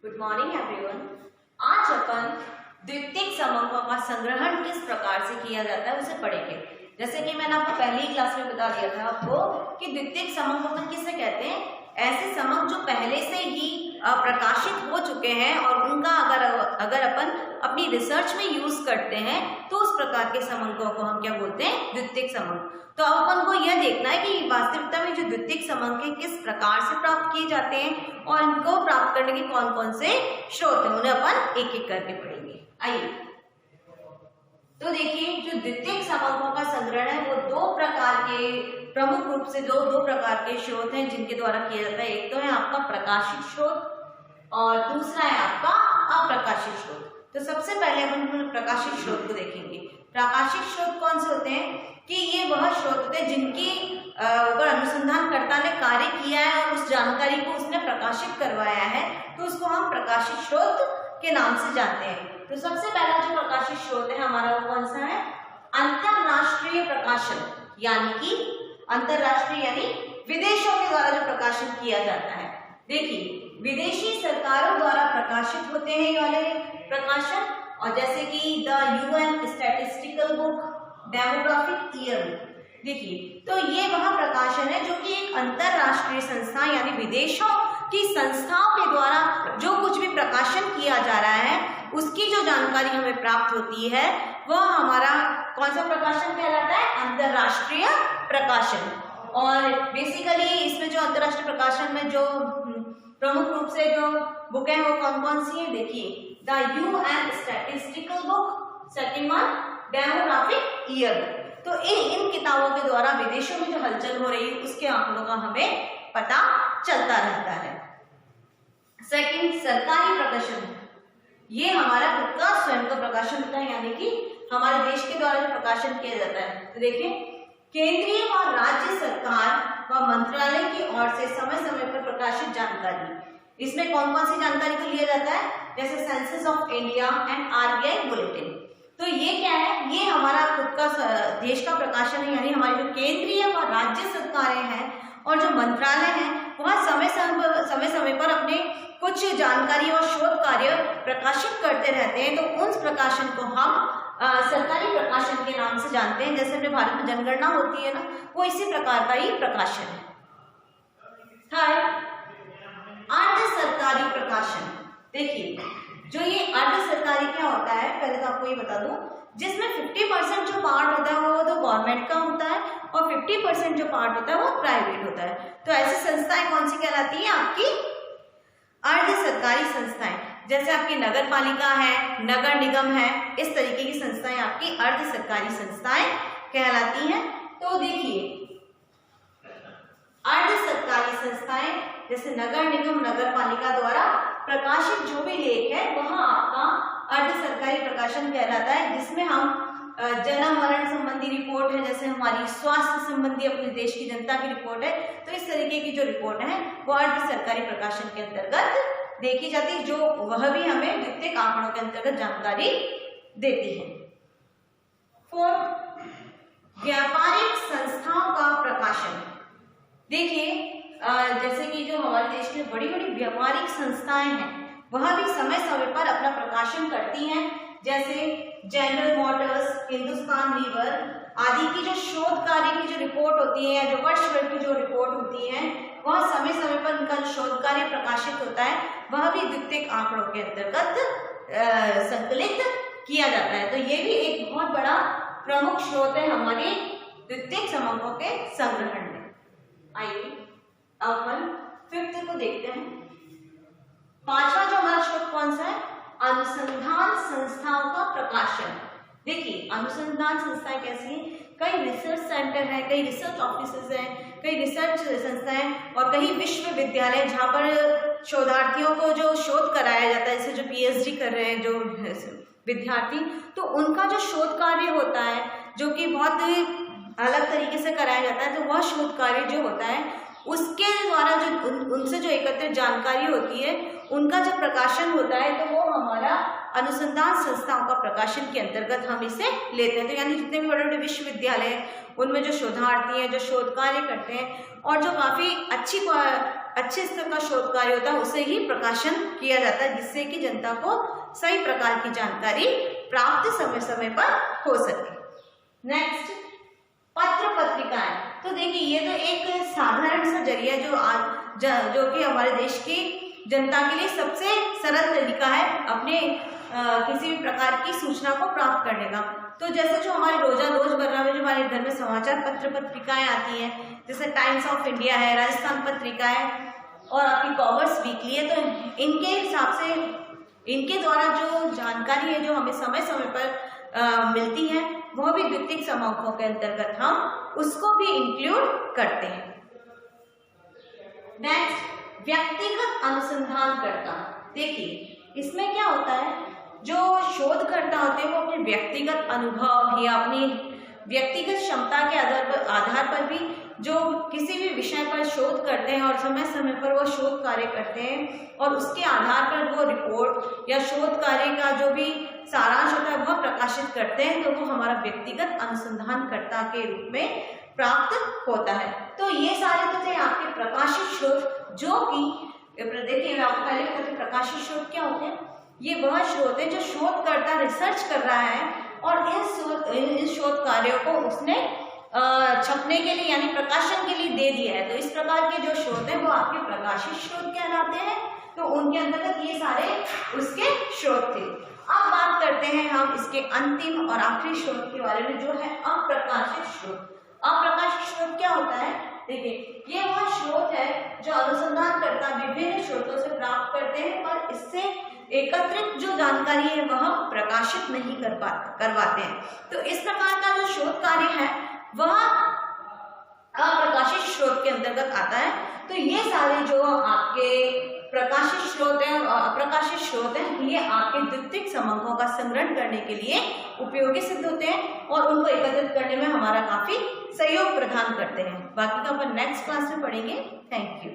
Good morning everyone. आज अपन द्वितीयक समंकों का संग्रहण किस प्रकार से किया जाता है उसे पढ़ेंगे। जैसे कि मैंने आपको पहली ही क्लास में बता दिया था आपको कि द्वितीयक समंकों को किसे कहते हैं, ऐसे समंक जो पहले से ही प्रकाशित हो चुके हैं और उनका अगर अपन अपनी रिसर्च में यूज करते हैं तो उस प्रकार के समंकों को हम क्या बोलते हैं, द्वितीयक समंक। तो अब अपन को यह देखना है कि वास्तविकता में जो द्वितीयक समंक है किस प्रकार से प्राप्त किए जाते हैं और इनको प्राप्त करने के कौन कौन से स्रोत हैं, उन्हें अपन एक एक करके पढ़ेंगे। आइए तो देखिए, जो द्वितीयक समंकों का संग्रहण है वो दो प्रकार के, प्रमुख रूप से दो प्रकार के स्रोत हैं जिनके द्वारा किया जाता है। एक तो है आपका प्रकाशित स्रोत और दूसरा है आपका अप्रकाशित स्रोत। तो सबसे पहले हम प्रकाशित स्रोत को देखेंगे। प्रकाशित स्रोत कौन से होते हैं कि ये वह स्रोत होते हैं जिनकी ऊपर अनुसंधानकर्ता ने कार्य किया है और उस जानकारी को उसने प्रकाशित करवाया है, तो उसको हम प्रकाशित स्रोत के नाम से जानते हैं। तो सबसे पहला जो प्रकाशित स्रोत है हमारा वो कौन सा है, अंतरराष्ट्रीय प्रकाशन, यानी कि अंतरराष्ट्रीय यानी विदेशों के द्वारा जो प्रकाशन किया जाता है। देखिए, विदेशी सरकारों द्वारा प्रकाशित होते हैं ये वाले प्रकाशन, और जैसे कि the UN statistical book, demographic year book. देखिए, तो ये वह प्रकाशन है जो कि एक अंतरराष्ट्रीय संस्था यानी विदेशों की संस्थाओं के द्वारा जो कुछ भी प्रकाशन किया जा रहा है उसकी जो जानकारी हमें प्राप्त होती है वह हमारा कौन सा प्रकाशन कहलाता है, अंतरराष्ट्रीय प्रकाशन। और बेसिकली इसमें जो अंतरराष्ट्रीय प्रकाशन में जो प्रमुख रूप से जो बुक है वो कौन कौन सी है, देखिए, the UN statistical book, second one demographic year. तो इन किताबों के द्वारा विदेशों में जो हलचल हो रही है उसके आंकड़ों का हमें पता चलता रहता है। सेकंड, सरकारी प्रकाशन, ये हमारा खुद का स्वयं का प्रकाशन होता है, यानी कि हमारे देश के द्वारा जो प्रकाशन किया जाता है। तो देखिए, केंद्रीय और राज्य सरकार व मंत्रालय की ओर से समय समय पर प्रकाशित जानकारी। इसमें कौन कौन सी जानकारी को लिया जाता है, जैसे census of India and RBI bulletin. तो ये क्या है, ये हमारा खुद का देश का प्रकाशन है, यानी हमारी जो केंद्रीय और राज्य सरकारें हैं और जो मंत्रालय हैं वह समय समय पर अपने कुछ जानकारी और शोध कार्य प्रकाशित करते रहते हैं। तो उस प्रकाशन को हम सरकारी प्रकाशन के नाम से जानते हैं। जैसे अपने भारत में जनगणना होती है ना, वो इसी प्रकार का ही प्रकाशन है। थर्ड, अर्ध सरकारी प्रकाशन। देखिए, जो ये अर्ध सरकारी क्या होता है, पहले तो आपको ये बता दूं, जिसमें 50% जो पार्ट होता है वो तो गवर्नमेंट का होता है और 50% जो पार्ट होता है वो प्राइवेट होता है। तो ऐसी संस्थाएं कौन सी कहलाती है, आपकी अर्ध सरकारी संस्थाएं। जैसे आपकी नगर पालिका है, नगर निगम है, इस तरीके की संस्थाएं आपकी अर्ध सरकारी संस्थाएं कहलाती हैं। तो देखिए, अर्ध सरकारी संस्थाएं जैसे नगर निगम, नगर पालिका द्वारा प्रकाशित जो भी लेख है वह आपका अर्ध सरकारी प्रकाशन कहलाता है, जिसमें हम जन्म मरण संबंधी रिपोर्ट है, जैसे हमारी स्वास्थ्य संबंधी अपने देश की जनता की रिपोर्ट है, तो इस तरीके की जो रिपोर्ट है वो अर्ध सरकारी प्रकाशन के अंतर्गत देखी जाती है, जो वह भी हमें द्वितीयक आंकड़ों के अंतर्गत जानकारी देती है। फोर्थ, व्यापारिक संस्थाओं का प्रकाशन। देखिए, जैसे कि जो हमारे देश में बड़ी बड़ी व्यापारिक संस्थाएं हैं वह भी समय समय पर अपना प्रकाशन करती हैं, जैसे जनरल मोटर्स, हिंदुस्तान लीवर आदि की जो शोध कार्य की जो रिपोर्ट होती है, जो वर्ष भर की जो रिपोर्ट होती है, वह समय समय पर उनका जो शोध कार्य प्रकाशित होता है वह भी द्वितीयक आंकड़ों के अंतर्गत संकलित किया जाता है। तो ये भी एक बहुत बड़ा प्रमुख स्रोत है हमारे द्वितीयक समंकों के संग्रहण में। आइए अब हम फिफ्थ को देखते हैं। पांचवा जो हमारा स्रोत कौन सा है, अनुसंधान संस्थाओं का प्रकाशन। देखिए, अनुसंधान संस्थाएं कैसी हैं, कई रिसर्च सेंटर है, कई रिसर्च ऑफिसेज हैं, कई रिसर्च संस्थाएं और कई विश्वविद्यालय जहाँ पर शोधार्थियों को जो शोध कराया जाता है, जैसे जो पीएचडी कर रहे हैं जो विद्यार्थी, तो उनका जो शोध कार्य होता है जो कि बहुत अलग तरीके से कराया जाता है, तो वह शोध कार्य जो होता है उसके द्वारा जो उनसे जो एकत्रित जानकारी होती है उनका जब प्रकाशन होता है तो वो हमारा अनुसंधान संस्थाओं का प्रकाशन के अंतर्गत हम इसे लेते हैं। तो यानी जितने भी बड़े बड़े विश्वविद्यालय हैं उनमें जो शोधार्थी हैं, जो शोध कार्य करते हैं और जो काफ़ी अच्छी अच्छे स्तर का शोध कार्य होता है उसे ही प्रकाशन किया जाता है, जिससे कि जनता को सही प्रकार की जानकारी प्राप्त समय समय पर हो सके। नेक्स्ट, पत्र पत्रिकाएं। तो देखिए ये तो एक साधारण सा जरिया जो कि हमारे देश की जनता के लिए सबसे सरल तरीका है अपने किसी भी प्रकार की सूचना को प्राप्त करने का। तो जैसे जो हमारे रोजमर्रा में जो हमारे घर में समाचार पत्र पत्रिकाएं आती हैं, जैसे टाइम्स ऑफ इंडिया है, राजस्थान पत्रिका है और आपकी कॉमर्स वीकली है, तो इनके हिसाब से इनके द्वारा जो जानकारी है जो हमें समय समय पर मिलती है वह भी द्वितीयक समूहों के अंतर्गत हम उसको भी इंक्लूड करते हैं। नेक्स्ट, व्यक्तिगत अनुसंधानकर्ता। देखिए इसमें क्या होता है, जो शोधकर्ता होते हैं वो अपने व्यक्तिगत अनुभव या अपनी व्यक्तिगत क्षमता के आधार पर भी जो किसी भी विषय पर शोध करते हैं और समय समय पर वो शोध कार्य करते हैं और उसके आधार पर वो रिपोर्ट या शोध कार्य का जो भी सारांश होता है वह प्रकाशित करते हैं, तो वो हमारा व्यक्तिगत अनुसंधानकर्ता के रूप में प्राप्त होता है। तो ये सारे तो थे आपके प्रकाशित शोध, जो कि देखिए मैं आपको पहले बताती हूँ प्रकाशित शोध क्या होते हैं। ये वह शोध है जो शोधकर्ता रिसर्च कर रहा है और इन शोध कार्यों को उसने छपने के लिए यानी प्रकाशन के लिए दे दिया है। तो इस प्रकार के जो शोध है वो आपके प्रकाशित शोध कहलाते हैं। तो उनके अंतर्गत ये सारे उसके शोध थे। अब बात करते हैं हम इसके अंतिम और आखिरी शोध के बारे में, जो है अप्रकाशित शोध। अप्रकाशित शोध क्या होता है? देखिए ये वह शोध है जो अनुसंधानकर्ता विभिन्न स्रोतों से प्राप्त करते हैं पर इससे एकत्रित जो जानकारी है वह प्रकाशित नहीं करवाते हैं। तो इस प्रकार का जो शोध कार्य है वह अप्रकाशित स्रोत के अंतर्गत आता है। तो ये सारे जो आपके प्रकाशित स्रोत हैं और अप्रकाशित स्रोत हैं ये आपके द्वितीयक समूहों का संग्रहण करने के लिए उपयोगी सिद्ध होते हैं और उनको एकत्रित करने में हमारा काफी सहयोग प्रदान करते हैं। बाकी का अपन नेक्स्ट क्लास में पढ़ेंगे। Thank you.